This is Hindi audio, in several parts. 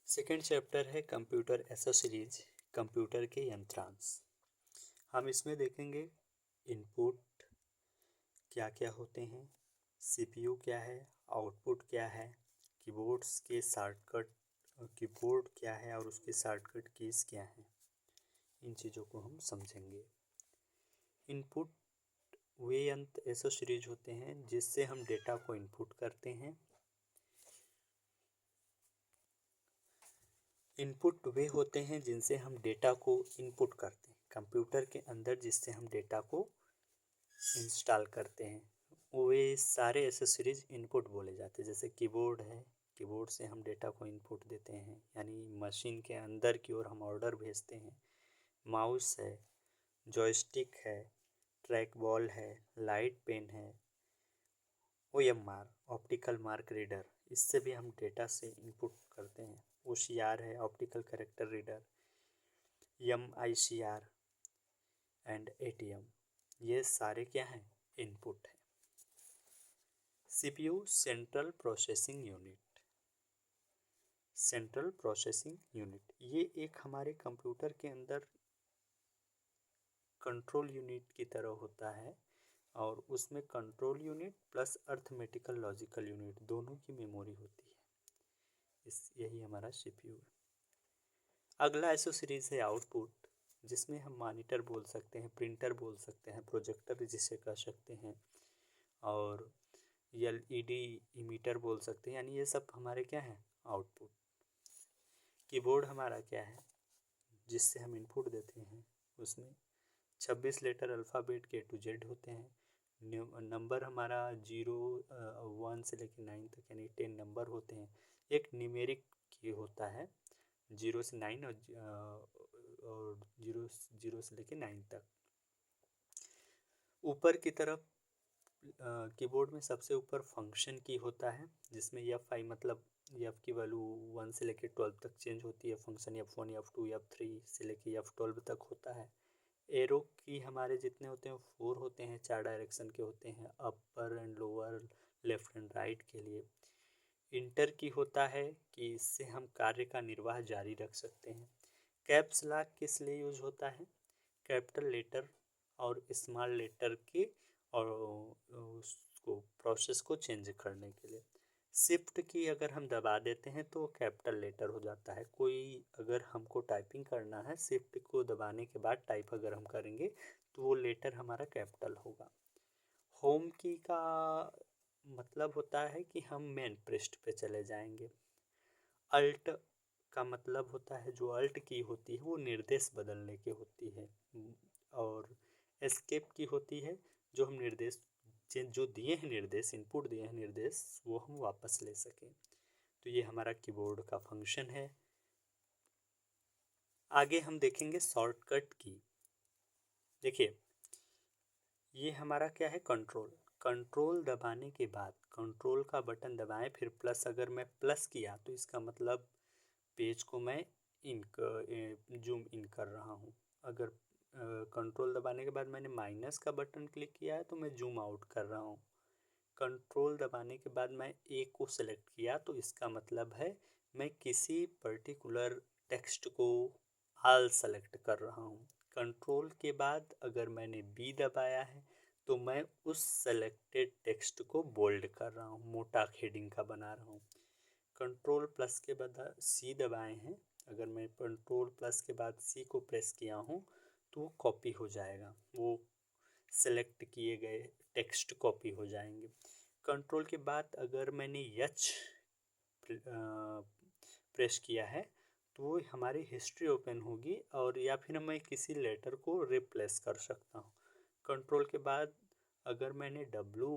सेकेंड चैप्टर है कंप्यूटर एसेसरीज, कंप्यूटर के यंत्रांश। हम इसमें देखेंगे इनपुट क्या क्या होते हैं, सीपीयू क्या है, आउटपुट क्या है, कीबोर्ड्स के शॉर्टकट, कीबोर्ड क्या है और उसके शॉर्टकट कीज क्या हैं। इन चीज़ों को हम समझेंगे। इनपुट वे यंत्र एसेसरीज होते हैं जिससे हम डेटा को इनपुट करते हैं। इनपुट वे होते हैं जिनसे हम डेटा को इनपुट करते हैं कंप्यूटर के अंदर, जिससे हम डेटा को इंस्टॉल करते हैं। वे सारे एसेसरीज इनपुट बोले जाते हैं। जैसे कीबोर्ड है, कीबोर्ड से हम डेटा को इनपुट देते हैं, यानी मशीन के अंदर की ओर हम ऑर्डर भेजते हैं। माउस है, जॉयस्टिक है, ट्रैक बॉल है, लाइट पेन है, OMR ऑप्टिकल मार्क रीडर, इससे भी हम डेटा से इनपुट करते हैं। OCR है, optical character reader, MICR and ATM, ये सारे क्या हैं, इनपुट है। CPU central processing unit, central processing unit ये एक हमारे कंप्यूटर के अंदर कंट्रोल यूनिट की तरह होता है, और उसमें control unit plus arithmetical logical unit दोनों की मेमोरी होती है। यही हमारा CPU है। अगला एसेसरीज है आउटपुट, जिसमें हम मॉनिटर बोल सकते हैं, प्रिंटर बोल सकते हैं, प्रोजेक्टर जिसे कह सकते हैं, और LED इमीटर बोल सकते हैं। यानी ये सब हमारे क्या हैं, आउटपुट। कीबोर्ड हमारा क्या है, जिससे हम इनपुट देते हैं। उसमें 26 लेटर अल्फ़ाबेट के A to Z होते हैं। नंबर हमारा 1 से लेकर 9 तक, यानी 10 नंबर होते हैं। एक न्यूमेरिक की होता है 0 से 9 और 0 से लेकर 9 तक। ऊपर की तरफ कीबोर्ड में सबसे ऊपर फंक्शन की होता है, जिसमें F5 मतलब F की वैल्यू 1 से लेकर 12 तक चेंज होती है। फंक्शन F1 F2 F3 से लेकर F12 तक होता है। एरो की हमारे जितने होते हैं 4 होते हैं, 4 डायरेक्शन के होते हैं, upper and lower, left and right के लिए। इंटर की होता है कि इससे हम कार्य का निर्वाह जारी रख सकते हैं। कैप्स लॉक किस लिए यूज होता है, कैपिटल लेटर और स्मॉल लेटर के और उसको प्रोसेस को चेंज करने के लिए। शिफ्ट की अगर हम दबा देते हैं तो कैपिटल लेटर हो जाता है। कोई अगर हमको टाइपिंग करना है, शिफ्ट को दबाने के बाद टाइप अगर हम करेंगे तो वो लेटर हमारा कैपिटल होगा। होम की का मतलब होता है कि हम मेन पृष्ठ पे चले जाएंगे। अल्ट का मतलब होता है, जो अल्ट की होती है वो निर्देश बदलने की होती है। और एस्केप की होती है जो हम निर्देश, जो दिए हैं निर्देश, इनपुट दिए हैं निर्देश, वो हम वापस ले सकें। तो ये हमारा कीबोर्ड का फंक्शन है। आगे हम देखेंगे शॉर्टकट की। देखिए ये हमारा क्या है, कंट्रोल। कंट्रोल दबाने के बाद, कंट्रोल का बटन दबाएं फिर प्लस, अगर मैं प्लस किया तो इसका मतलब पेज को मैं जूम इन कर रहा हूँ। अगर कंट्रोल दबाने के बाद मैंने माइनस का बटन क्लिक किया है तो मैं जूम आउट कर रहा हूँ। कंट्रोल दबाने के बाद मैं ए को सेलेक्ट किया तो इसका मतलब है मैं किसी पर्टिकुलर टेक्स्ट को ऑल सेलेक्ट कर रहा हूँ। कंट्रोल के बाद अगर मैंने बी दबाया है तो मैं उस सेलेक्टेड टेक्स्ट को बोल्ड कर रहा हूँ, मोटा हेडिंग का बना रहा हूँ। कंट्रोल प्लस के बाद सी दबाए हैं, अगर मैं कंट्रोल प्लस के बाद सी को प्रेस किया हूँ तो वो कॉपी हो जाएगा, वो सेलेक्ट किए गए टेक्स्ट कॉपी हो जाएंगे। कंट्रोल के बाद अगर मैंने एच प्रेस किया है तो वो हमारी हिस्ट्री ओपन होगी, और या फिर मैं किसी लेटर को रिप्लेस कर सकता हूँ। कंट्रोल के बाद अगर मैंने W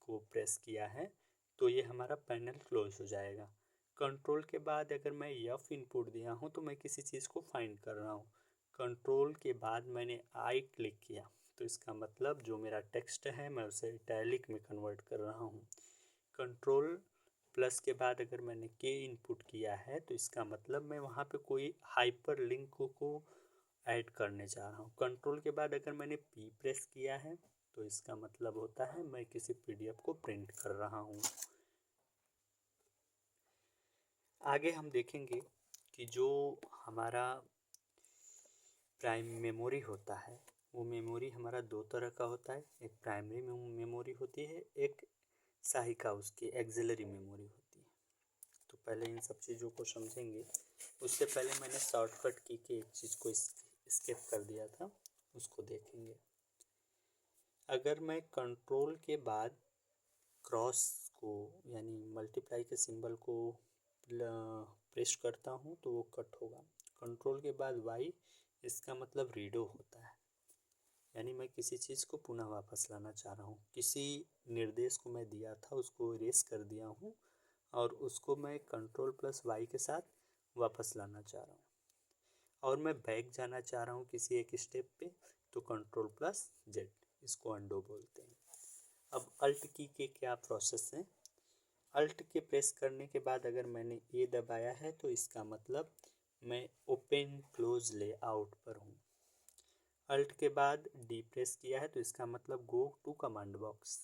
को प्रेस किया है तो ये हमारा पैनल क्लोज हो जाएगा। कंट्रोल के बाद अगर मैं F इनपुट दिया हूँ तो मैं किसी चीज़ को फाइंड कर रहा हूँ। कंट्रोल के बाद मैंने I क्लिक किया तो इसका मतलब जो मेरा टेक्स्ट है मैं उसे इटैलिक में कन्वर्ट कर रहा हूँ। कंट्रोल प्लस के बाद अगर मैंने K इनपुट किया है तो इसका मतलब मैं वहाँ पे कोई हाइपर लिंक को ऐड करने जा रहा हूँ। कंट्रोल के बाद अगर मैंने P प्रेस किया है तो इसका मतलब होता है मैं किसी PDF को प्रिंट कर रहा हूँ। आगे हम देखेंगे कि जो हमारा प्राइम मेमोरी होता है वो मेमोरी हमारा दो तरह का होता है। एक प्राइमरी मेमोरी होती है, एक सहायिका उसकी एक्सिलरी मेमोरी होती है। तो पहले इन सब चीज़ों को समझेंगे। उससे पहले मैंने शॉर्टकट की के एक चीज़ को स्किप कर दिया था, उसको देखेंगे। अगर मैं कंट्रोल के बाद क्रॉस को यानी मल्टीप्लाई के सिंबल को प्रेस करता हूँ तो वो कट होगा। कंट्रोल के बाद वाई, इसका मतलब रीडो होता है, यानी मैं किसी चीज़ को पुनः वापस लाना चाह रहा हूँ। किसी निर्देश को मैं दिया था उसको इरेज कर दिया हूँ और उसको मैं कंट्रोल प्लस वाई के साथ वापस लाना चाह रहा हूँ। और मैं बैक जाना चाह रहा हूँ किसी एक स्टेप पे, तो कंट्रोल प्लस जेड, इसको अंडो बोलते हैं। अब अल्ट की के क्या प्रोसेस है। अल्ट के प्रेस करने के बाद अगर मैंने ए दबाया है तो इसका मतलब मैं ओपन क्लोज लेआउट पर हूँ। अल्ट के बाद डी प्रेस किया है तो इसका मतलब go to command box.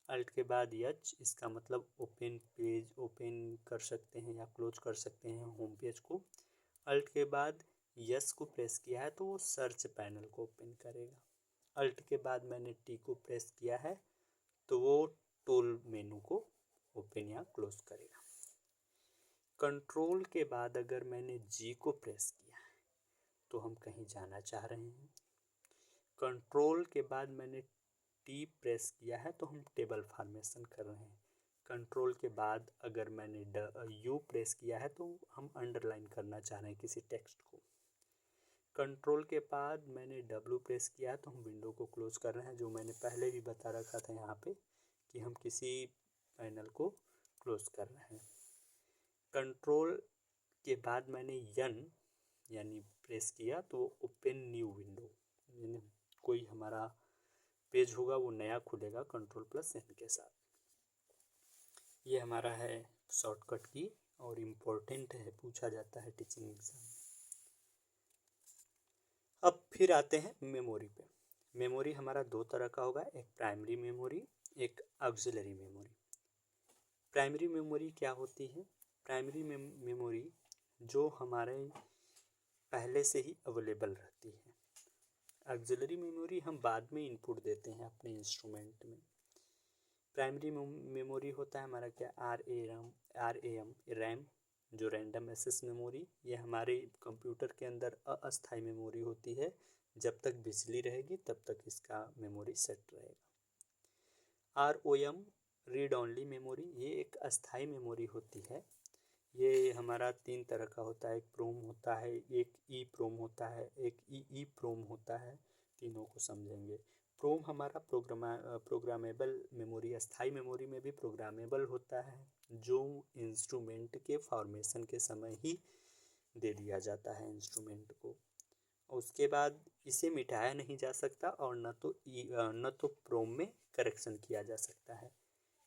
Alt के बाद एच, इसका मतलब ओपन पेज, ओपन कर सकते हैं या क्लोज कर सकते हैं होम पेज को। अल्ट के बाद यस को प्रेस किया है तो वो सर्च पैनल को ओपन करेगा। अल्ट के बाद मैंने टी को प्रेस किया है तो वो टूल मेनू को ओपन या क्लोज करेगा। कंट्रोल के बाद अगर मैंने जी को प्रेस किया है तो हम कहीं जाना चाह रहे हैं। कंट्रोल के बाद मैंने टी प्रेस किया है तो हम टेबल फॉर्मेशन कर रहे हैं। कंट्रोल के बाद अगर मैंने यू प्रेस किया है तो हम अंडरलाइन करना चाह रहे हैं किसी टेक्स्ट को। कंट्रोल के बाद मैंने डब्ल्यू प्रेस किया है तो हम विंडो को क्लोज कर रहे हैं, जो मैंने पहले भी बता रखा था यहाँ पे कि हम किसी पैनल को क्लोज कर रहे हैं। कंट्रोल के बाद मैंने यन यानी प्रेस किया तो ओपन न्यू विंडो, यानी कोई हमारा पेज होगा वो नया खुलेगा कंट्रोल प्लस एन के साथ। ये हमारा है शॉर्टकट की और इम्पोर्टेंट है, पूछा जाता है टीचिंग एग्जाम में। अब फिर आते हैं मेमोरी पे। मेमोरी हमारा दो तरह का होगा, एक प्राइमरी मेमोरी, एक ऑक्सिलरी मेमोरी। प्राइमरी मेमोरी क्या होती है। प्राइमरी मेमोरी जो हमारे पहले से ही अवेलेबल रहती है। ऑक्सिलरी मेमोरी हम बाद में इनपुट देते हैं अपने इंस्ट्रूमेंट में। प्राइमरी मेमोरी होता है हमारा क्या, आर ए एम रैम, जो रैंडम एक्सेस मेमोरी। ये हमारे कंप्यूटर के अंदर अस्थायी मेमोरी होती है, जब तक बिजली रहेगी तब तक इसका मेमोरी सेट रहेगा। R O M read only memory, ये एक अस्थायी मेमोरी होती है। ये हमारा तीन तरह का होता है, एक प्रोम होता है, एक ई प्रोम होता है, एक ई प्रोम होता है। तीनों को समझेंगे। प्रोम हमारा प्रोग्रामेबल मेमोरी, अस्थाई मेमोरी में भी प्रोग्रामेबल होता है, जो इंस्ट्रूमेंट के फॉर्मेशन के समय ही दे दिया जाता है इंस्ट्रूमेंट को। उसके बाद इसे मिटाया नहीं जा सकता और न तो प्रोम में करेक्शन किया जा सकता है।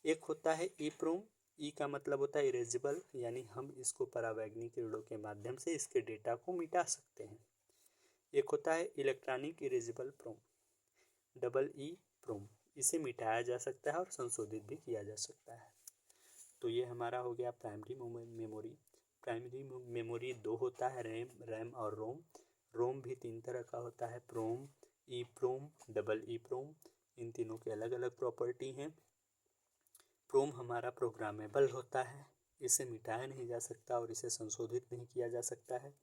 एक होता है ई प्रोम, ई का मतलब होता है इरेजिबल, यानी हम इसको परावैज्ञानिक किरणों के माध्यम से इसके डेटा को मिटा सकते हैं। एक होता है इलेक्ट्रॉनिक इरेजिबल प्रोम, डबल ई प्रोम, इसे मिटाया जा सकता है और संशोधित भी किया जा सकता है। तो ये हमारा हो गया प्राइमरी मेमोरी। प्राइमरी मेमोरी दो होता है, रैम और रोम। रोम भी तीन तरह का होता है, प्रोम, ई प्रोम, डबल ई प्रोम। इन तीनों के अलग अलग प्रॉपर्टी हैं। प्रोम हमारा प्रोग्रामेबल होता है, इसे मिटाया नहीं जा सकता और इसे संशोधित नहीं किया जा सकता है।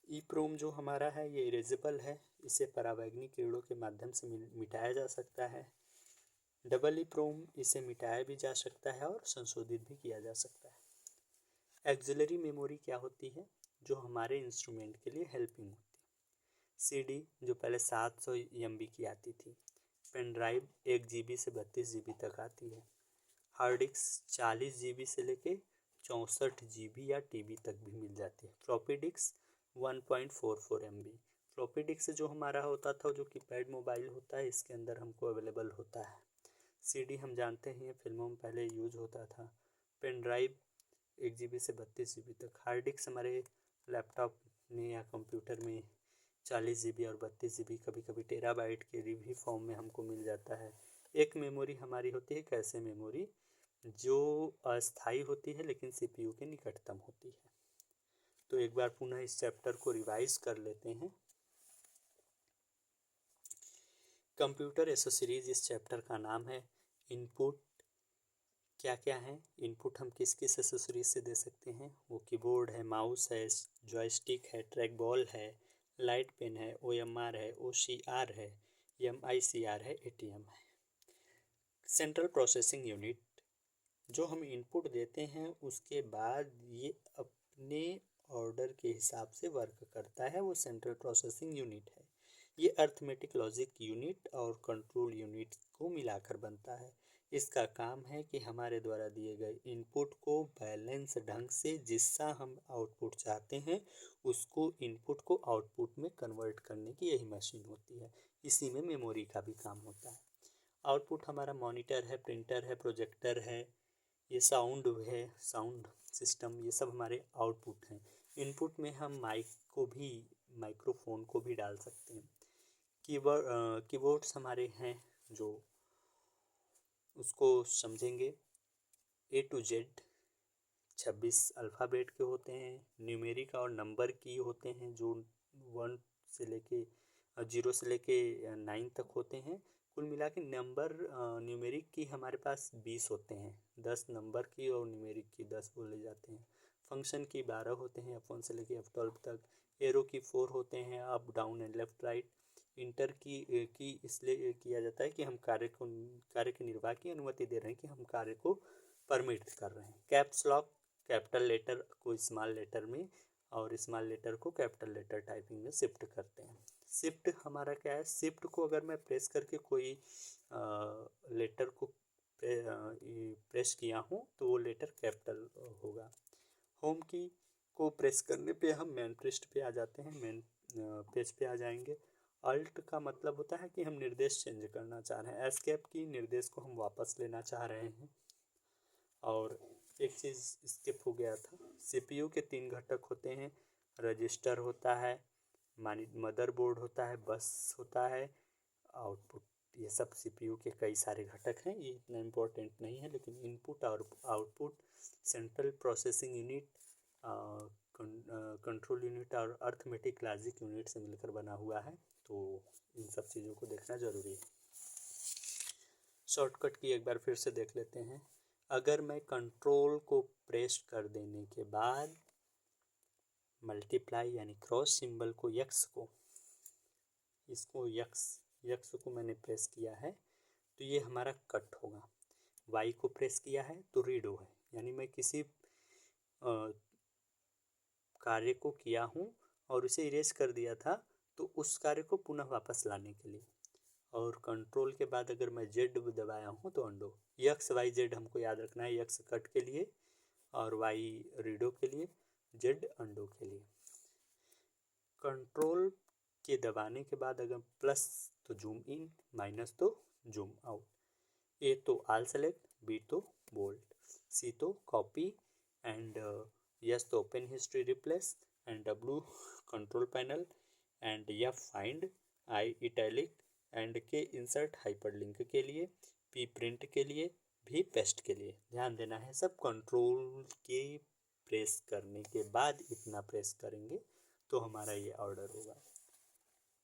ई प्रोम जो हमारा है ये इरेजेबल है, इसे परावैज्ञानिक किरणों के माध्यम से मिटाया जा सकता है। डबल ई प्रोम, इसे मिटाया भी जा सकता है और संशोधित भी किया जा सकता है। एक्सिलरी मेमोरी क्या होती है, जो हमारे इंस्ट्रूमेंट के लिए हेल्पिंग होती है। सीडी जो पहले 700 MB की आती थी, पेन ड्राइव 1 GB से 32 GB तक आती है। हार्ड डिस्क 40 GB से लेके 64 GB या TB तक भी मिल जाती है। Floppy disk 1.44 MB। Floppy disk जो हमारा होता था, जो कि पैड मोबाइल होता है, इसके अंदर हमको अवेलेबल होता है। सीडी हम जानते हैं फिल्मों में पहले यूज होता था। पेन ड्राइव 1 GB से 32 GB तक। हार्ड डिस्क हमारे लैपटॉप में या कंप्यूटर में 40 GB और 32 GB, कभी कभी टेराबाइट के भी फॉर्म में हमको मिल जाता है। एक मेमोरी हमारी होती है कैशे मेमोरी, जो अस्थाई होती है लेकिन CPU के निकटतम होती है। तो एक बार पुनः इस चैप्टर को रिवाइज कर लेते हैं। कंप्यूटर एसेसरीज इस चैप्टर का नाम है। इनपुट क्या क्या है, इनपुट हम किस किस एसेसरीज से दे सकते हैं, वो कीबोर्ड है, माउस है, जॉयस्टिक है, ट्रैक बॉल है, लाइट पेन है, OMR है, OCR है, MICR है, ATM है। सेंट्रल प्रोसेसिंग यूनिट, जो हम इनपुट देते हैं उसके बाद ये अपने ऑर्डर के हिसाब से वर्क करता है, वो सेंट्रल प्रोसेसिंग यूनिट है। ये अर्थमेटिक लॉजिक यूनिट और कंट्रोल यूनिट को मिलाकर बनता है। इसका काम है कि हमारे द्वारा दिए गए इनपुट को बैलेंस ढंग से जिसका हम आउटपुट चाहते हैं उसको इनपुट को आउटपुट में कन्वर्ट करने की यही मशीन होती है। इसी में मेमोरी का भी काम होता है। आउटपुट हमारा मॉनिटर है, प्रिंटर है, प्रोजेक्टर है, ये साउंड है, साउंड सिस्टम, ये सब हमारे आउटपुट हैं। इनपुट में हम माइक्रोफोन को भी डाल सकते हैं। कीबोर्ड्स हमारे हैं जो उसको समझेंगे। A to Z 26 अल्फ़ाबेट के होते हैं। न्यूमेरिक और नंबर की होते हैं जो 1 से लेके 0 से लेके 9 तक होते हैं। कुल मिला के नंबर न्यूमेरिक की हमारे पास 20 होते हैं, 10 नंबर की और न्यूमेरिक की 10 बोले जाते हैं। फंक्शन की 12 होते हैं, F1 से लेके F12 तक। एरो की 4 होते हैं, up down and left right. Inter की इसलिए किया जाता है कि हम कार्य के निर्वाह की अनुमति दे रहे हैं, कि हम कार्य को परमिट कर रहे हैं। कैप्स लॉक, कैपिटल लेटर को स्मॉल लेटर में और स्मॉल लेटर को कैपिटल लेटर टाइपिंग में शिफ्ट करते हैं। शिफ्ट हमारा क्या है, शिफ्ट को अगर मैं प्रेस करके कोई लेटर को प्रेस किया हूँ तो वो लेटर कैपिटल होगा। होम की को प्रेस करने पे हम मेन पृष्ठ पे आ जाते हैं, मेन पेज पे आ जाएंगे। अल्ट का मतलब होता है कि हम निर्देश चेंज करना चाह रहे हैं। एस्केप की निर्देश को हम वापस लेना चाह रहे हैं। और एक चीज़ स्किप हो गया था, CPU के 3 घटक होते हैं। रजिस्टर होता है, मदरबोर्ड होता है, बस होता है, आउटपुट। ये सब CPU के कई सारे घटक हैं, ये इतना इम्पोर्टेंट नहीं है। लेकिन इनपुट और output central processing unit, control unit और अर्थमेटिक लॉजिक यूनिट से मिलकर बना हुआ है। तो इन सब चीज़ों को देखना ज़रूरी है। शॉर्टकट की एक बार फिर से देख लेते हैं। अगर मैं कंट्रोल को प्रेस कर देने के बाद मल्टीप्लाई यानी क्रॉस सिंबल को इसको यक्स को मैंने प्रेस किया है तो ये हमारा कट होगा। वाई को प्रेस किया है तो रीडो है, यानी मैं किसी कार्य को किया हूँ और उसे इरेज कर दिया था तो उस कार्य को पुनः वापस लाने के लिए। और कंट्रोल के बाद अगर मैं जेड दबाया हूँ तो अंडो। यक्स वाई जेड हमको याद रखना है, यक्स कट के लिए और वाई रीडो के लिए, जेड अंडो के लिए। कंट्रोल के दबाने के बाद अगर प्लस तो जूम इन, माइनस तो जूम आउट। ए तो ऑल सेलेक्ट, बी तो बोल्ड, सी तो कॉपी एंड यस तो open history replace and W control panel and F find, I italic and के इंसर्ट हाइपरलिंक के लिए, पी प्रिंट के लिए, भी पेस्ट के लिए। ध्यान देना है सब कंट्रोल के प्रेस करने के बाद इतना प्रेस करेंगे तो हमारा ये ऑर्डर होगा।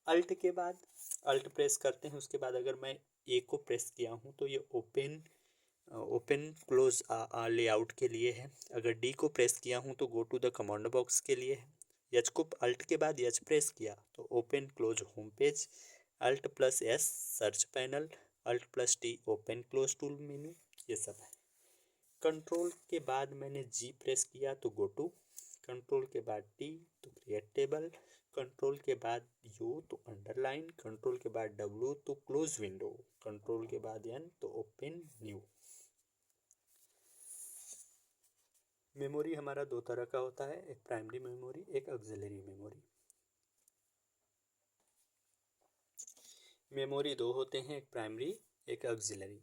अल्ट के बाद अल्ट प्रेस करते हैं, उसके बाद अगर मैं ए को प्रेस किया हूँ तो ये ओपन क्लोज लेआउट के लिए है। अगर डी को प्रेस किया हूँ तो go to the command box के लिए है। एच को अल्ट के बाद एच प्रेस किया तो open close home page, alt plus S search panel, alt plus T open close tool menu, ये सब है। कंट्रोल के बाद मैंने जी प्रेस किया तो गो टू, कंट्रोल के बाद टी तो क्रिएट टेबल, कंट्रोल के बाद यू तो अंडरलाइन, कंट्रोल के बाद डब्ल्यू तो क्लोज विंडो, कंट्रोल के बाद एन तो ओपन न्यू। मेमोरी हमारा दो तरह का होता है, एक प्राइमरी मेमोरी, एक ऑक्सिलरी मेमोरी। मेमोरी दो होते हैं, एक प्राइमरी एक ऑक्सिलरी।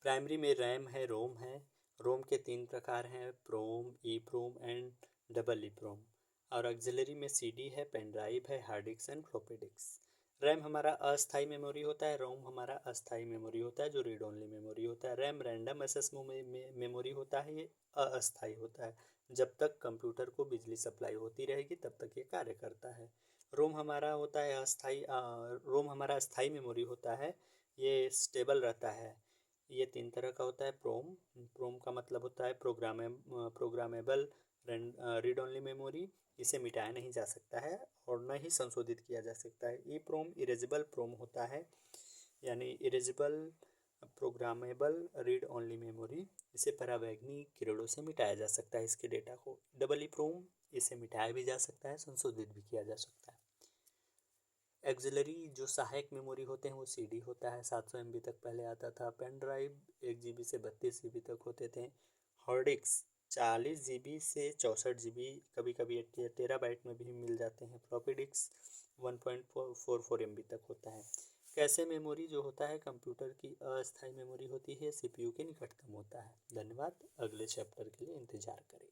प्राइमरी में रैम है, रोम है। रोम के 3 प्रकार हैं, प्रोम, ई प्रोम एंड डबल ई प्रोम। और ऑक्सिलरी में सीडी है, पेन ड्राइव है, hard disk and floppy disk. RAM हमारा अस्थायी मेमोरी होता है, रोम हमारा अस्थायी मेमोरी होता है जो रीड ओनली मेमोरी होता है। रैम रैंडम एक्सेस मेमोरी होता है, ये अस्थायी होता है। जब तक कंप्यूटर को बिजली सप्लाई होती रहेगी तब तक ये कार्य करता है। रोम हमारा होता है अस्थाई रोम हमारा अस्थाई मेमोरी होता है, ये स्टेबल रहता है। ये 3 तरह का होता है। प्रोम का मतलब होता है प्रोग्रामेबल रीड ओनली मेमोरी, इसे मिटाया नहीं जा सकता है और न ही संशोधित किया जा सकता है। ई प्रोम इरेजेबल प्रोम होता है, यानी erasable programmable read only memory, इसे परावैंगनी किरणों से मिटाया जा सकता है इसके डेटा को। डबल ई प्रोम, इसे मिटाया भी जा सकता है, संशोधित भी किया जा सकता है। एक्सिलरी जो सहायक मेमोरी होते हैं वो सीडी होता है, 700 MB तक पहले आता था। पेन ड्राइव 1 GB से 32 GB तक होते थे। हार्ड डिस्क 40 GB से 64 GB, कभी कभी टेराबाइट में भी मिल जाते हैं। फ्लॉपी डिस्क 1.44 MB तक होता है। कैशे मेमोरी जो होता है कंप्यूटर की अस्थायी मेमोरी होती है, CPU के निकटतम होता है। धन्यवाद, अगले चैप्टर के लिए इंतजार करें।